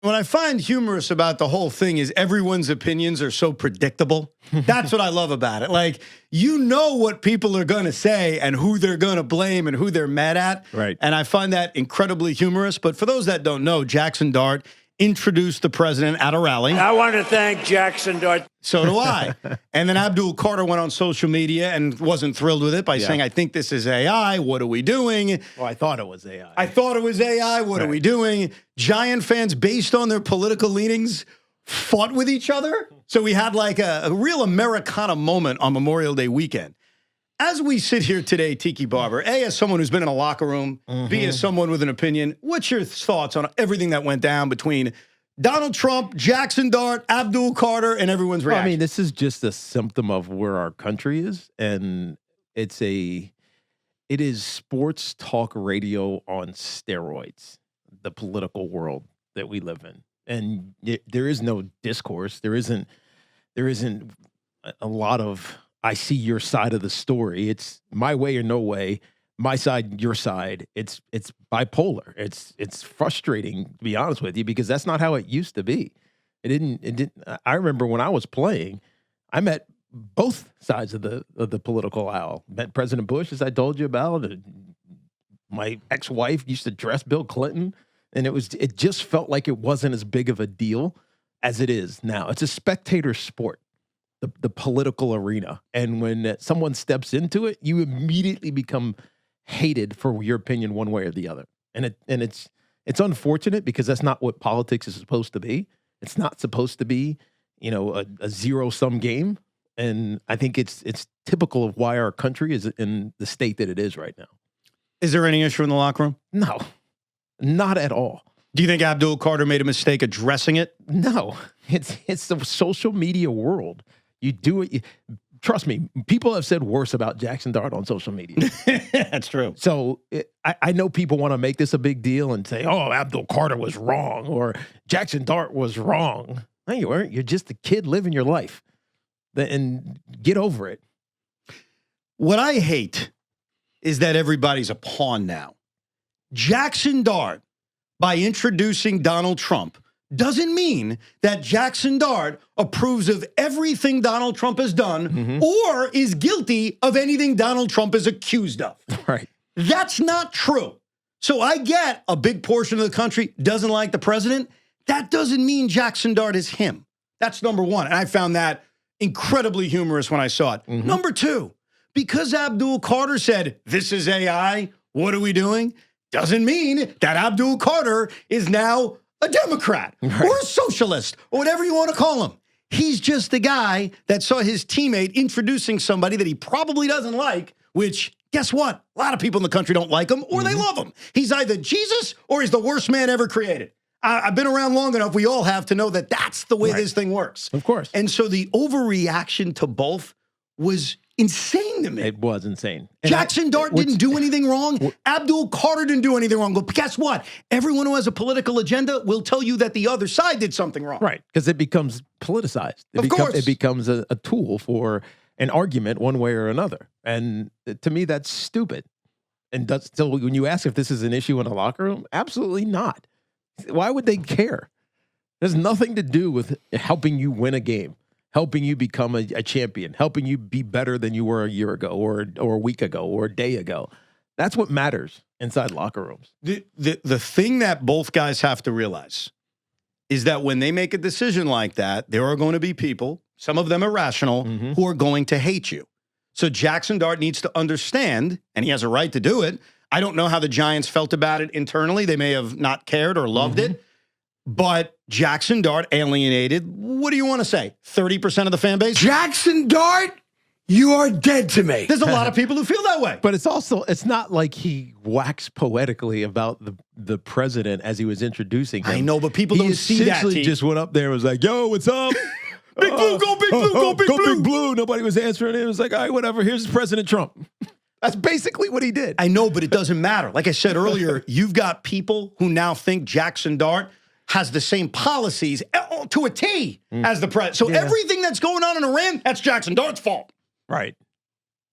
What I find humorous about the whole thing is everyone's opinions are so predictable. That's what I love about it. Like, you know what people are going to say and who they're going to blame and who they're mad at. Right. And I find that incredibly humorous. But for those that don't know, Jaxson Dart introduced the president at a rally. I want to thank Jaxson Dart. So do I. And then Abdul Carter went on social media and wasn't thrilled with it by saying, I think this is AI. What are we doing? Well, I thought it was AI. I thought it was AI. What are we doing? Giant fans, based on their political leanings, fought with each other. So we had like a real Americana moment on Memorial Day weekend. As we sit here today, Tiki Barber, A, as someone who's been in a locker room, B, as someone with an opinion, what's your thoughts on everything that went down between Donald Trump, Jaxson Dart, Abdul Carter, and everyone's reaction? I mean, this is just a symptom of where our country is, and it is sports talk radio on steroids, the political world that we live in. And there is no discourse. There isn't a lot of, I see your side of the story. It's my way or no way, my side, your side. It's bipolar. It's frustrating, to be honest with you, because that's not how it used to be. It didn't. I remember when I was playing, I met both sides of the political aisle. Met President Bush, as I told you about. My ex-wife used to dress Bill Clinton, and it just felt like it wasn't as big of a deal as it is now. It's a spectator sport, the political arena. And when someone steps into it, you immediately become hated for your opinion one way or the other. And it's unfortunate, because that's not what politics is supposed to be. It's not supposed to be, a zero-sum game. And I think it's typical of why our country is in the state that it is right now. Is there any issue in the locker room? No, not at all. Do you think Abdul Carter made a mistake addressing it? No, it's the social media world. You do it. Trust me, people have said worse about Jaxson Dart on social media. That's true. So I know people want to make this a big deal and say, oh, Abdul Carter was wrong or Jaxson Dart was wrong. No, you weren't. You're just a kid living your life. And get over it. What I hate is that everybody's a pawn now. Jaxson Dart, by introducing Donald Trump, doesn't mean that Jaxson Dart approves of everything Donald Trump has done or is guilty of anything Donald Trump is accused of. Right. That's not true. So I get a big portion of the country doesn't like the president. That doesn't mean Jaxson Dart is him. That's number one. And I found that incredibly humorous when I saw it. Number two, because Abdul Carter said, this is AI, what are we doing? Doesn't mean that Abdul Carter is now a Democrat or a socialist or whatever you want to call him. He's just the guy that saw his teammate introducing somebody that he probably doesn't like, which, guess what? A lot of people in the country don't like him or they love him. He's either Jesus or he's the worst man ever created. I've been around long enough, we all have, to know that that's the way this thing works. Of course. And so the overreaction to both was insane to me. It was insane. Jaxson Dart didn't do anything wrong. Abdul Carter didn't do anything wrong. But guess what? Everyone who has a political agenda will tell you that the other side did something wrong. Right, because it becomes politicized. It becomes a tool for an argument one way or another. And to me, that's stupid. And so when you ask if this is an issue in a locker room, absolutely not. Why would they care? There's nothing to do with helping you win a game, helping you become a champion, helping you be better than you were a year ago or a week ago or a day ago. That's what matters inside locker rooms. The thing that both guys have to realize is that when they make a decision like that, there are going to be people, some of them irrational, who are going to hate you. So Jaxson Dart needs to understand, and he has a right to do it. I don't know how the Giants felt about it internally. They may have not cared or loved it. But Jaxson Dart alienated, what do you want to say, 30% of the fan base? Jaxson Dart, you are dead to me. There's a lot of people who feel that way. But it's not like he waxed poetically about the president as he was introducing him. I know, but people don't see that. He just went up there and was like, yo, what's up? Big Blue, go Big Blue, go Big Blue. Big Blue. Nobody was answering it. It was like, all right, whatever. Here's President Trump. That's basically what he did. I know, but it doesn't matter. Like I said earlier, you've got people who now think Jaxson Dart has the same policies to a T as the president. So everything that's going on in Iran, that's Jaxson Dart's fault. Right.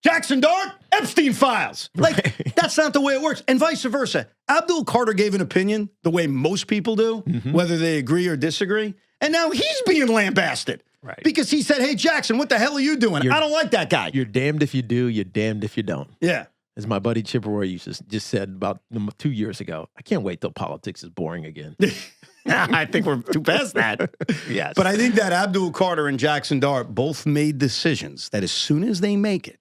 Jaxson Dart, Epstein files. Like, that's not the way it works. And vice versa. Abdul Carter gave an opinion the way most people do, whether they agree or disagree. And now he's being lambasted. Right. Because he said, hey, Jaxson, what the hell are you doing? I don't like that guy. You're damned if you do, you're damned if you don't. Yeah. As my buddy Chip Roy just said about 2 years ago, I can't wait till politics is boring again. I think we're too past that. Yes. But I think that Abdul Carter and Jaxson Dart both made decisions that as soon as they make it,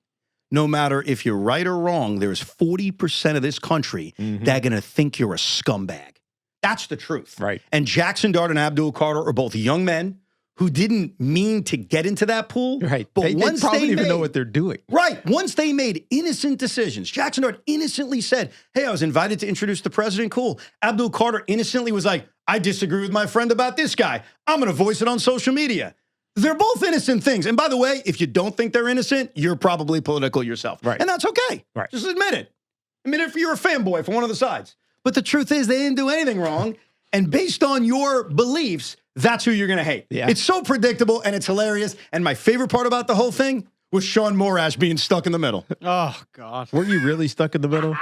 no matter if you're right or wrong, there's 40% of this country that are going to think you're a scumbag. That's the truth. Right. And Jaxson Dart and Abdul Carter are both young men who didn't mean to get into that pool. Right. But They once probably they even know made- what they're doing. Right. Once they made innocent decisions, Jaxson Dart innocently said, hey, I was invited to introduce the president. Cool. Abdul Carter innocently was like, I disagree with my friend about this guy. I'm going to voice it on social media. They're both innocent things. And by the way, if you don't think they're innocent, you're probably political yourself. Right. And that's okay. Right. Just admit it. Admit it if you're a fanboy for one of the sides. But the truth is they didn't do anything wrong. And based on your beliefs, that's who you're going to hate. Yeah. It's so predictable and it's hilarious. And my favorite part about the whole thing was Shaun Morash being stuck in the middle. Oh, God. Were you really stuck in the middle?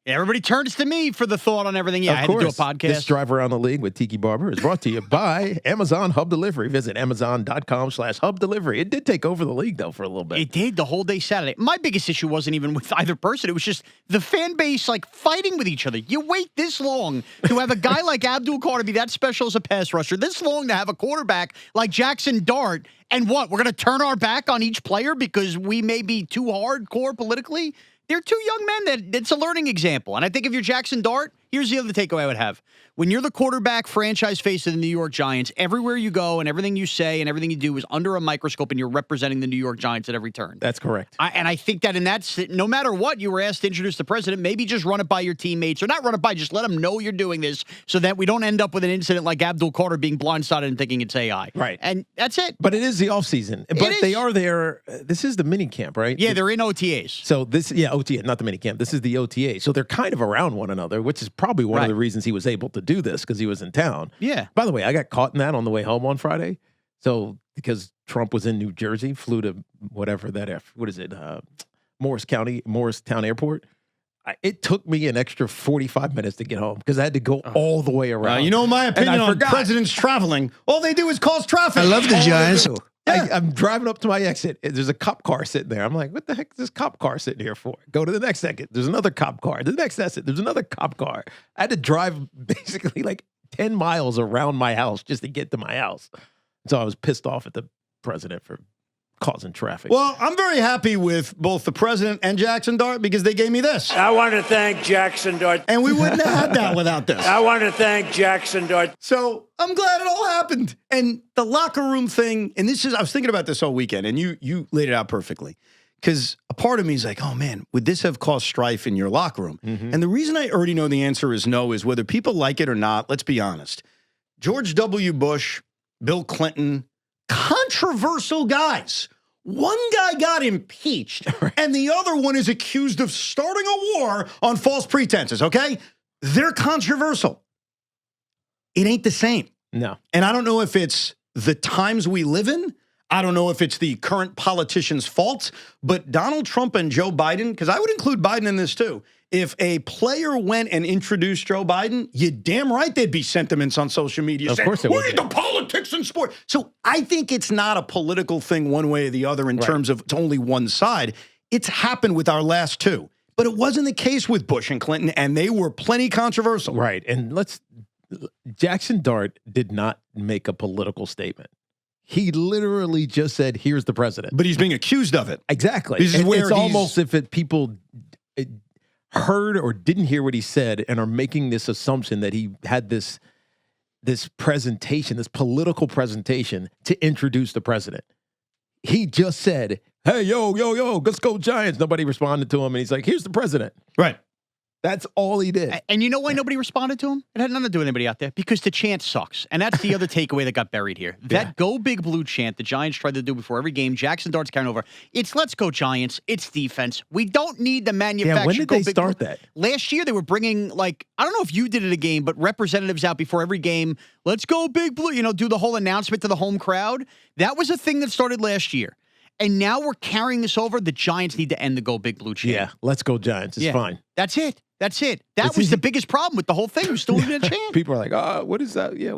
Everybody turns to me for the thought on everything. Yeah, Of I had to do a course. podcast. This drive around the league with Tiki Barber is brought to you by Amazon Hub Delivery. Visit Amazon.com/Hub Delivery. It did take over the league, though, for a little bit. It did the whole day Saturday. My biggest issue wasn't even with either person. It was just the fan base, like, fighting with each other. You wait this long to have a guy like Abdul Carter be that special as a pass rusher, this long to have a quarterback like Jaxson Dart, and what? We're going to turn our back on each player because we may be too hardcore politically? They're two young men that it's a learning example. And I think if you're Jaxson Dart, here's the other takeaway I would have. When you're the quarterback franchise face of the New York Giants, everywhere you go and everything you say and everything you do is under a microscope and you're representing the New York Giants at every turn. That's correct. And I think that no matter what, you were asked to introduce the president, maybe just run it by your teammates or not run it by, just let them know you're doing this so that we don't end up with an incident like Abdul Carter being blindsided and thinking it's AI. Right. And that's it. But it is the offseason. But is. they are there. This is the mini camp, right? Yeah, they're in OTAs. So OTA, not the mini camp. This is the OTA. So they're kind of around one another, which is probably one of the reasons he was able to do this because he was in town. Yeah. By the way, I got caught in that on the way home on Friday. So because Trump was in New Jersey, flew to whatever Morristown Airport. It took me an extra 45 minutes to get home because I had to go all the way around. You know my opinion on forgot. presidents traveling. All they do is cause traffic. I love the Giants. I'm driving up to my exit. There's a cop car sitting there. I'm like, what the heck is this cop car sitting here for? Go to the next exit. There's another cop car. The next exit, there's another cop car. I had to drive basically like 10 miles around my house just to get to my house. So I was pissed off at the president for causing traffic. Well, I'm very happy with both the president and Jaxson Dart because they gave me this. I want to thank Jaxson Dart. And we wouldn't have had that without this. I want to thank Jaxson Dart. So I'm glad it all happened. And the locker room thing, and I was thinking about this all weekend, and you laid it out perfectly. Because a part of me is like, oh man, would this have caused strife in your locker room? And the reason I already know the answer is no is whether people like it or not, let's be honest. George W. Bush, Bill Clinton, controversial guys. One guy got impeached, and the other one is accused of starting a war on false pretenses, okay? They're controversial. It ain't the same. No. And I don't know if it's the times we live in. I don't know if it's the current politician's fault, but Donald Trump and Joe Biden, because I would include Biden in this too. If a player went and introduced Joe Biden, you damn right there'd be sentiments on social media. Of course it would. We need the politics in sport. So I think it's not a political thing one way or the other in terms of it's only one side. It's happened with our last two. But it wasn't the case with Bush and Clinton, and they were plenty controversial. Right. And Jaxson Dart did not make a political statement. He literally just said, here's the president. But he's being accused of it. Exactly. This is And where it's almost if people heard or didn't hear what he said and are making this assumption that he had this presentation, this political presentation to introduce the president. He just said, hey, yo, let's go Giants. Nobody responded to him. And he's like, here's the president. Right. That's all he did. And you know why nobody responded to him? It had nothing to do with anybody out there. Because the chant sucks. And that's the other takeaway that got buried here. That Go Big Blue chant the Giants tried to do before every game, Jaxson Dart's carrying over. It's let's go Giants. It's defense. We don't need the manufactured. Yeah, when did Go they Big start Blue. that? Last year they were bringing, like, I don't know if you did it a game, but representatives out before every game, let's go Big Blue, do the whole announcement to the home crowd. That was a thing that started last year. And now we're carrying this over. The Giants need to end the Go Big Blue chant. Yeah, let's go Giants. It's fine. That's it. That's it. That was the biggest problem with the whole thing. We're still in a chant. People are like, what is that? Yeah.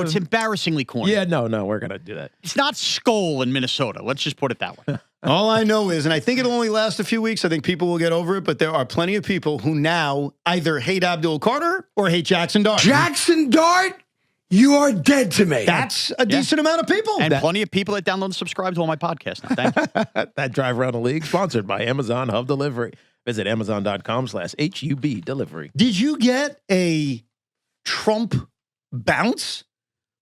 It's embarrassingly corny. Yeah, no, we're going to do that. It's not Skull in Minnesota. Let's just put it that way. All I know is, and I think it'll only last a few weeks, I think people will get over it, but there are plenty of people who now either hate Abdul Carter or hate Jaxson Dart. Jaxson Dart, you are dead to me. That's a decent amount of people. And plenty of people that download and subscribe to all my podcasts now. Thank you. That drive around the league, sponsored by Amazon Hub Delivery. Visit Amazon.com/HUB delivery. Did you get a Trump bounce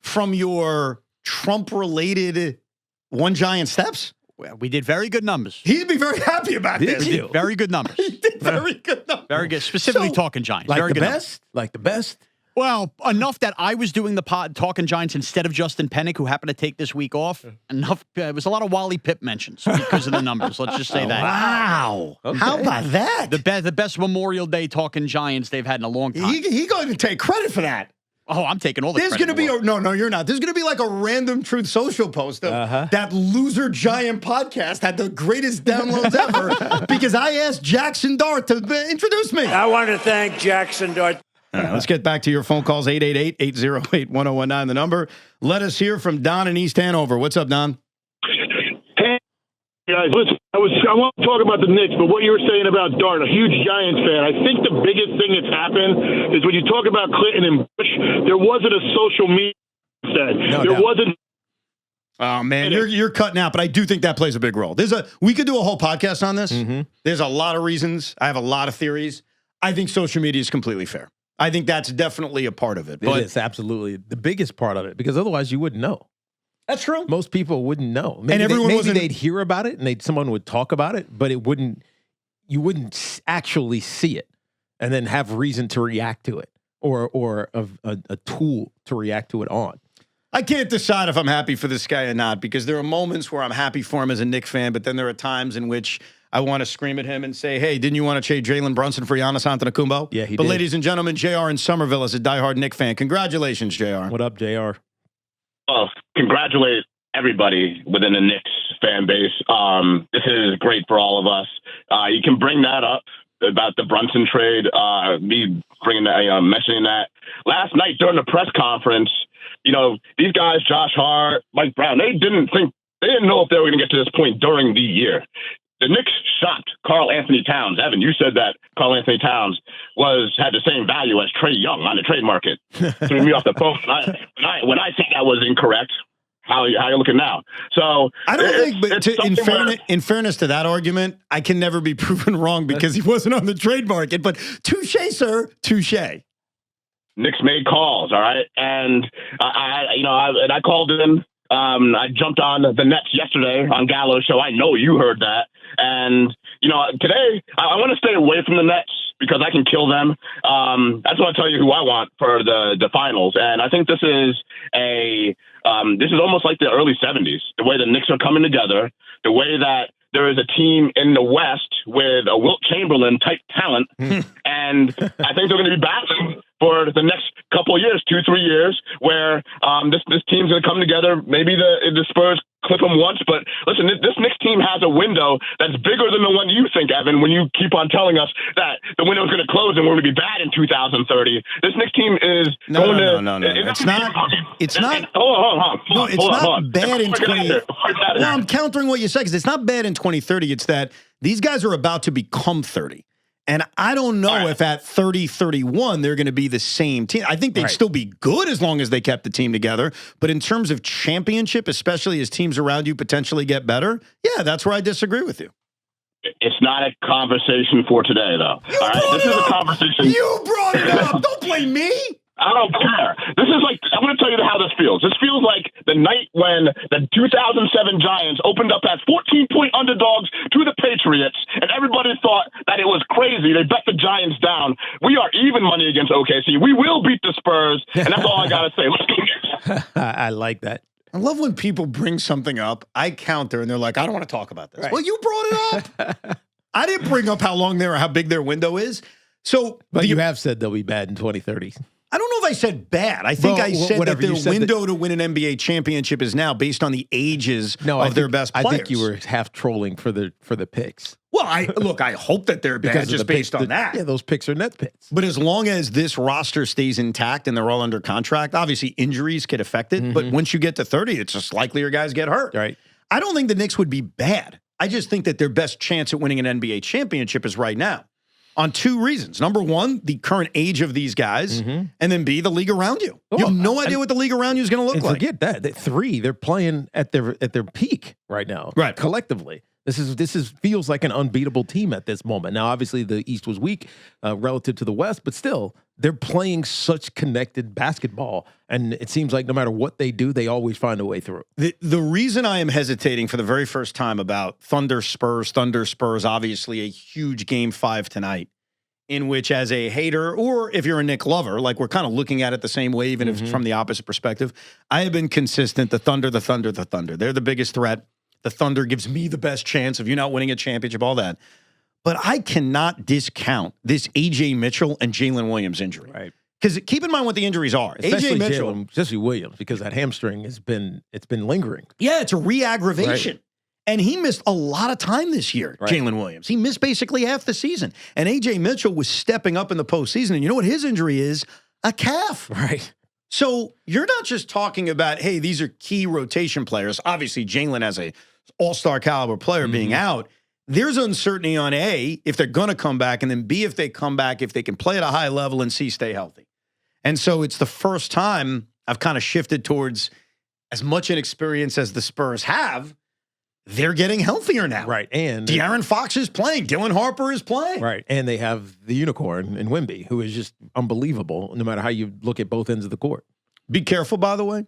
from your Trump-related One Giant Steps? Well, we did very good numbers. He'd be very happy about this. We did very good numbers. He did very good numbers. Very good. Specifically So, Talking Giants. Like very the good numbers. best? Like the best? Well, enough that I was doing the Talking Giants instead of Justin Pennick, who happened to take this week off. Enough. It was a lot of Wally Pipp mentions because of the numbers. Let's just say that. Wow. Okay. How about that? The best Memorial Day Talking Giants they've had in a long time. He going to take credit for that. Oh, I'm taking all the There's credit. going to be no, you're not. There's going to be like a random Truth Social post of that loser Giant podcast had the greatest downloads ever because I asked Jaxson Dart to introduce me. I want to thank Jaxson Dart. All right, let's get back to your phone calls. 888-808-1019, the number. Let us hear from Don in East Hanover. What's up, Don? Hey, guys, listen, I want to talk about the Knicks, but what you were saying about Dart, a huge Giants fan, I think the biggest thing that's happened is when you talk about Clinton and Bush, there wasn't a social media said. There wasn't. Oh, man, you're cutting out, but I do think that plays a big role. We could do a whole podcast on this. There's a lot of reasons. I have a lot of theories. I think social media is completely fair. I think that's definitely a part of it. But It is absolutely the biggest part of it because otherwise you wouldn't know. that's true. Most people wouldn't know. Maybe And everyone maybe wasn't- they'd hear about it and someone would talk about it, but you wouldn't actually see it and then have reason to react to it or a tool to react to it on. I can't decide if I'm happy for this guy or not because there are moments where I'm happy for him as a Knicks fan, but then there are times in which I want to scream at him and say, hey, didn't you want to trade Jalen Brunson for Giannis Antetokounmpo? Yeah, he But did. ladies and gentlemen, JR in Somerville is a diehard Knicks fan. Congratulations, JR. What up, JR? Well, congratulate everybody within the Knicks fan base. This is great for all of us. You can bring that up about the Brunson trade, me bringing that, mentioning that. Last night during the press conference, these guys, Josh Hart, Mike Brown, they didn't know if they were going to get to this point during the year. The Knicks shopped Karl Anthony Towns. Evan, you said that Karl Anthony Towns had the same value as Trae Young on the trade market. Threw me off the phone. When I think that was incorrect, how are you looking now? So I don't think, but it's in fairness to that argument, I can never be proven wrong because he wasn't on the trade market. But touche, sir, touche. Knicks made calls, all right, and I called in. I jumped on the Nets yesterday on Gallo's show. I know you heard that. And, today I want to stay away from the Nets because I can kill them. I just want to tell you who I want for the finals. And I think this is almost like the early 70s, the way the Knicks are coming together, the way that there is a team in the West with a Wilt Chamberlain type talent. And I think they're going to be battling for the next couple of years, 2-3 years, where this team's going to come together. Maybe the Spurs clip them once, but listen, this Knicks team has a window that's bigger than the one you think, Evan, when you keep on telling us that the window is going to close and we're going to be bad in 2030. This Knicks team is No. It's not. It's not. Hold on. No, it's not bad in 20. Well, I'm countering what you said because it's not bad in 2030. It's that these guys are about to become 30. And I don't know if at 30, 31, they're going to be the same team. I think they'd still be good as long as they kept the team together. But in terms of championship, especially as teams around you potentially get better, yeah, that's where I disagree with you. It's not a conversation for today, though. All right, this is a conversation. You brought it up. Don't blame me. I don't care. This is like, I'm going to tell you how this feels. This feels like the night when the 2007 Giants opened up as 14-point underdogs to the Patriots, and everybody thought that it was crazy. They bet the Giants down. We are even money against OKC. We will beat the Spurs, and that's all I got to say. Let's go. I like that. I love when people bring something up, I counter, and they're like, I don't want to talk about this. Right. Well, you brought it up. I didn't bring up how long how big their window is. So, But you have said they'll be bad in 2030. I don't know if I said bad. I think Well, I said that whatever. their You said window to win an NBA championship is now based on the ages of their best players. I think you were half trolling for the picks. Well, I hope that they're bad Because just based on that. Yeah, those picks are net picks. But as long as this roster stays intact and they're all under contract, obviously injuries could affect it. But once you get to 30, it's just likelier guys get hurt. Right. I don't think the Knicks would be bad. I just think that their best chance at winning an NBA championship is right now. On two reasons. Number one, the current age of these guys, and then B, the league around you. You have no idea what the league around you is going to look like. Forget that. They're playing at their peak right now. Right. Collectively. This feels like an unbeatable team at this moment. Now, obviously, the East was weak relative to the West, but still, they're playing such connected basketball, and it seems like no matter what they do, they always find a way through. The reason I am hesitating for the very first time about Thunder Spurs, obviously a huge Game 5 tonight, in which as a hater, or if you're a Knick lover, like we're kind of looking at it the same way, even if it's from the opposite perspective, I have been consistent. The Thunder. They're the biggest threat. The Thunder gives me the best chance of you not winning a championship, all that. But I cannot discount this A.J. Mitchell and Jalen Williams injury. Right. Because keep in mind what the injuries are. Especially A.J. Mitchell. especially Williams, because that hamstring it's been lingering. Yeah, it's a re-aggravation. Right. And he missed a lot of time this year, Right. Jalen Williams. He missed basically half the season. And A.J. Mitchell was stepping up in the postseason. And you know what his injury is? A calf. Right. So you're not just talking about, hey, these are key rotation players. Obviously, Jalen as a all-star caliber player being out. There's uncertainty on A, if they're going to come back, and then B, if they come back, if they can play at a high level, and C, stay healthy. And so it's the first time I've kind of shifted towards as much inexperience as the Spurs have. They're getting healthier now. Right. And De'Aaron Fox is playing. Dylan Harper is playing. right. And they have the unicorn in Wemby, who is just unbelievable, no matter how you look at both ends of the court. Be careful, by the way.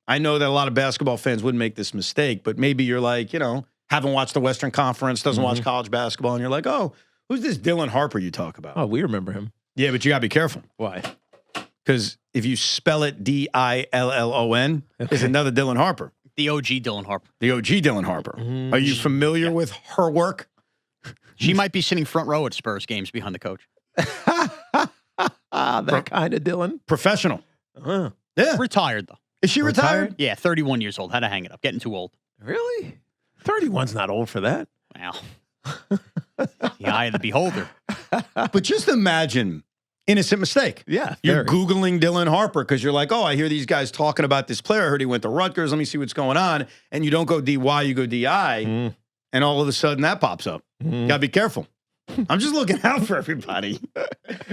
I know that a lot of basketball fans wouldn't make this mistake, but maybe you're like, haven't watched the Western Conference, doesn't watch college basketball, and you're like, oh, who's this Dylan Harper you talk about? Oh, we remember him. Yeah, but you got to be careful. Why? Because if you spell it Dillon, there's another Dylan Harper. The OG Dylan Harper. The OG Dylan Harper. Are you familiar with her work? She might be sitting front row at Spurs games behind the coach. That kind of Dylan. Professional. Uh-huh. Yeah. Retired, though. Is she retired? Yeah, 31 years old. Had to hang it up. Getting too old. Really? 31's not old for that. Wow. The eye of the beholder. But just imagine, innocent mistake. Yeah. You're very. Googling Dylan Harper because you're like, oh, I hear these guys talking about this player. I heard he went to Rutgers. Let me see what's going on. And you don't go DY, you go DI. And all of a sudden that pops up. Got to be careful. I'm just looking out for everybody.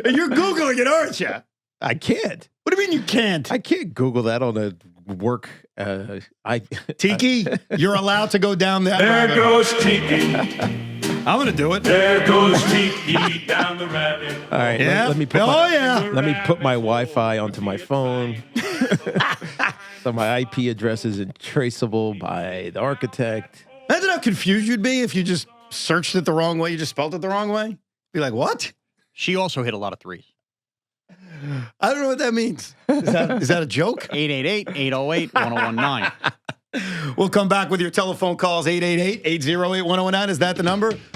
And you're Googling it, aren't you? I can't. What do you mean you can't? I can't Google that on a work. Tiki, you're allowed to go down that There rabbit goes Tiki. I'm going to do it. There goes Tiki down the rabbit. All right. Yeah. Let me put let me put my Wi-Fi onto my phone. So my IP address isn't traceable by the architect. Imagine how confused you'd be if you just searched it the wrong way. You just spelled it the wrong way. Be like, what? She also hit a lot of threes. I don't know what that means. Is that a joke? 888-808-1019. We'll come back with your telephone calls, 888-808-1019. Is that the number?